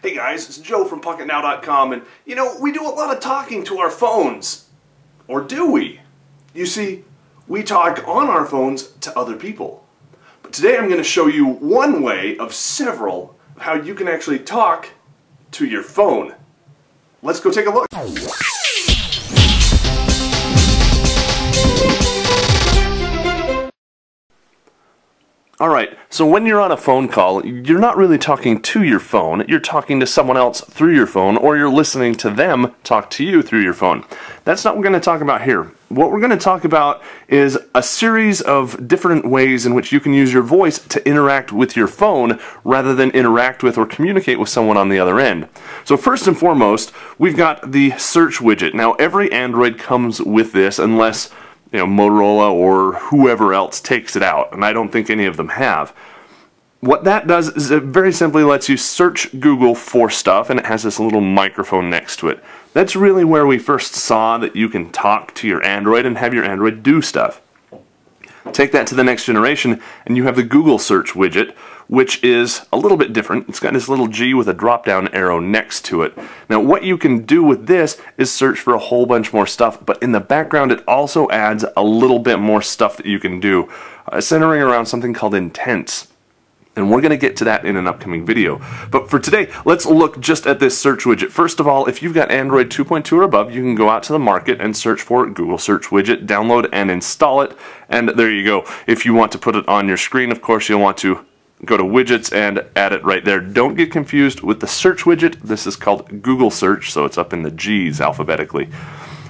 Hey guys, it's Joe from Pocketnow.com, and you know, we do a lot of talking to our phones. Or do we? You see, we talk on our phones to other people. But today I'm going to show you one way of several of how you can actually talk to your phone. Let's go take a look. Alright, so when you're on a phone call, you're not really talking to your phone, you're talking to someone else through your phone, or you're listening to them talk to you through your phone. That's not what we're going to talk about here. What we're going to talk about is a series of different ways in which you can use your voice to interact with your phone rather than interact with or communicate with someone on the other end. So first and foremost, we've got the search widget. Now every Android comes with this unless Motorola or whoever else takes it out, and I don't think any of them have. What that does is it very simply lets you search Google for stuff, and it has this little microphone next to it. That's really where we first saw that you can talk to your Android and have your Android do stuff. Take that to the next generation, and you have the Google search widget, which is a little bit different. It's got this little G with a drop-down arrow next to it. Now, what you can do with this is search for a whole bunch more stuff, but in the background it also adds a little bit more stuff that you can do, centering around something called intents. And we're going to get to that in an upcoming video. But for today, let's look just at this search widget. First of all, if you've got Android 2.2 or above, you can go out to the market and search for Google Search Widget, download and install it, and there you go. If you want to put it on your screen, of course, you'll want to go to Widgets and add it right there. Don't get confused with the search widget. This is called Google Search, so it's up in the G's alphabetically.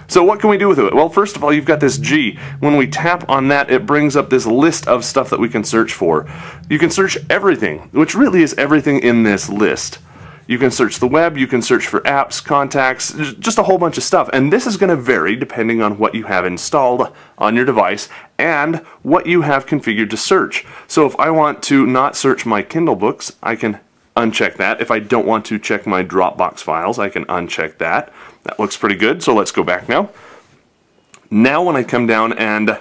So what can we do with it? Well, first of all, you've got this G. When we tap on that, it brings up this list of stuff that we can search for. You can search everything, which really is everything in this list. You can search the web, you can search for apps, contacts, just a whole bunch of stuff. And this is going to vary depending on what you have installed on your device and what you have configured to search. So if I want to not search my Kindle books, I can uncheck that. If I don't want to check my Dropbox files, I can uncheck that. That looks pretty good, so let's go back now. Now when I come down and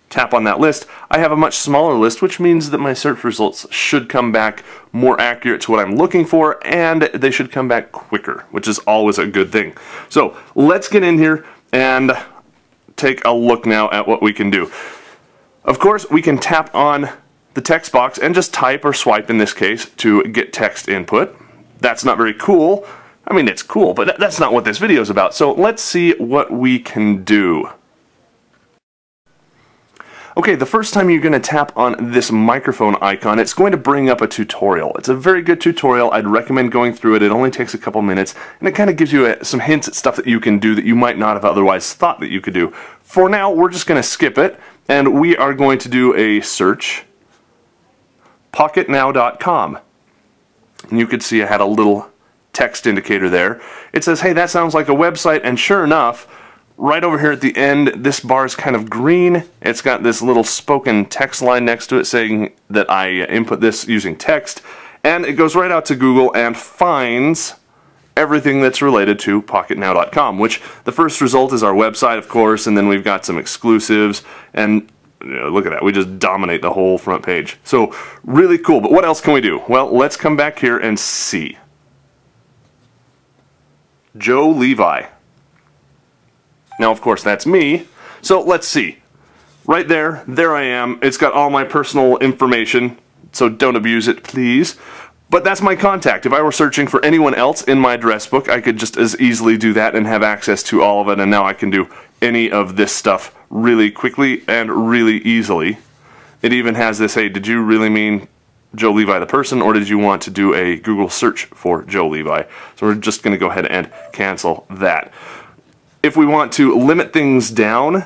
tap on that list, I have a much smaller list, which means that my search results should come back more accurate to what I'm looking for, and they should come back quicker, which is always a good thing. So let's get in here and take a look now at what we can do. Of course, we can tap on the text box and just type or swipe in this case to get text input. That's not very cool. I mean, it's cool, but that's not what this video is about. So let's see what we can do. Okay, the first time you're going to tap on this microphone icon, it's going to bring up a tutorial. It's a very good tutorial. I'd recommend going through it. It only takes a couple minutes, and it kind of gives you some hints at stuff that you can do that you might not have otherwise thought that you could do. For now, we're just going to skip it, and we are going to do a search. Pocketnow.com. And you could see I had a little text indicator there. It says, hey, that sounds like a website, and sure enough, right over here at the end, this bar is kind of green. It's got this little spoken text line next to it saying that I input this using text, and it goes right out to Google and finds everything that's related to Pocketnow.com, which the first result is our website, of course, and then we've got some exclusives, and look at that, we just dominate the whole front page. So really cool, but what else can we do? Well, let's come back here and see. Joe Levi. Now, of course, that's me. So let's see. Right there, there I am. It's got all my personal information, so don't abuse it, please. But that's my contact. If I were searching for anyone else in my address book, I could just as easily do that and have access to all of it, and now I can do any of this stuff really quickly and really easily. It even has this, hey, did you really mean Joe Levi the person, or did you want to do a Google search for Joe Levi? So we're just going to go ahead and cancel that. If we want to limit things down,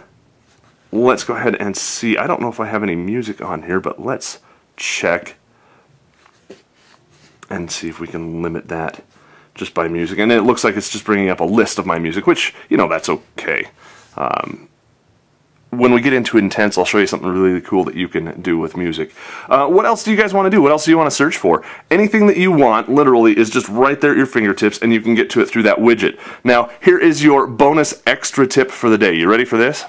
let's go ahead and see. I don't know if I have any music on here, but let's check and see if we can limit that just by music. And it looks like it's just bringing up a list of my music, which, that's okay. When we get into intents, I'll show you something really cool that you can do with music. What else do you guys want to do? What else do you want to search for? Anything that you want, literally, is just right there at your fingertips, and you can get to it through that widget. Now, here is your bonus extra tip for the day. You ready for this?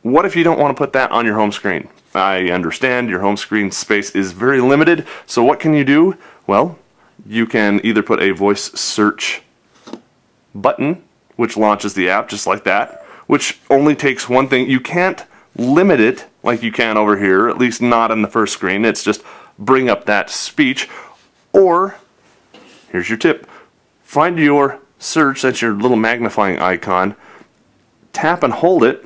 What if you don't want to put that on your home screen? I understand your home screen space is very limited, so what can you do? Well, you can either put a voice search button, which launches the app just like that, which only takes one thing. You can't limit it like you can over here, at least not in the first screen. It's just bring up that speech. Or, here's your tip, find your search, that's your little magnifying icon, tap and hold it,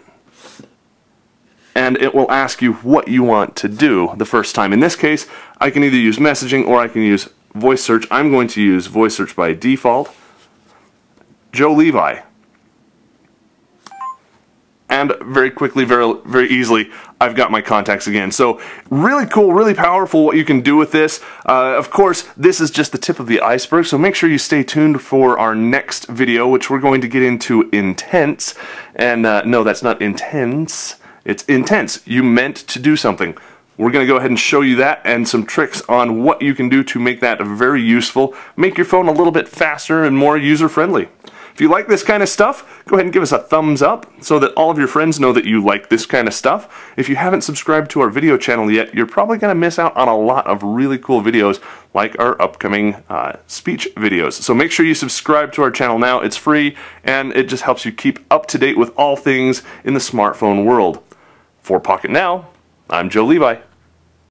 and it will ask you what you want to do the first time. In this case, I can either use messaging or I can use voice search. I'm going to use voice search by default. Joe Levi. And very quickly, very easily, I've got my contacts again. So really cool, really powerful what you can do with this. Of course, this is just the tip of the iceberg, so make sure you stay tuned for our next video, which we're going to get into intense. And no, that's not intense. It's intense. You meant to do something. We're going to go ahead and show you that and some tricks on what you can do to make that very useful. Make your phone a little bit faster and more user-friendly. If you like this kind of stuff, go ahead and give us a thumbs up so that all of your friends know that you like this kind of stuff. If you haven't subscribed to our video channel yet, you're probably going to miss out on a lot of really cool videos like our upcoming speech videos. So make sure you subscribe to our channel now. It's free and it just helps you keep up to date with all things in the smartphone world. For Pocketnow, I'm Joe Levi.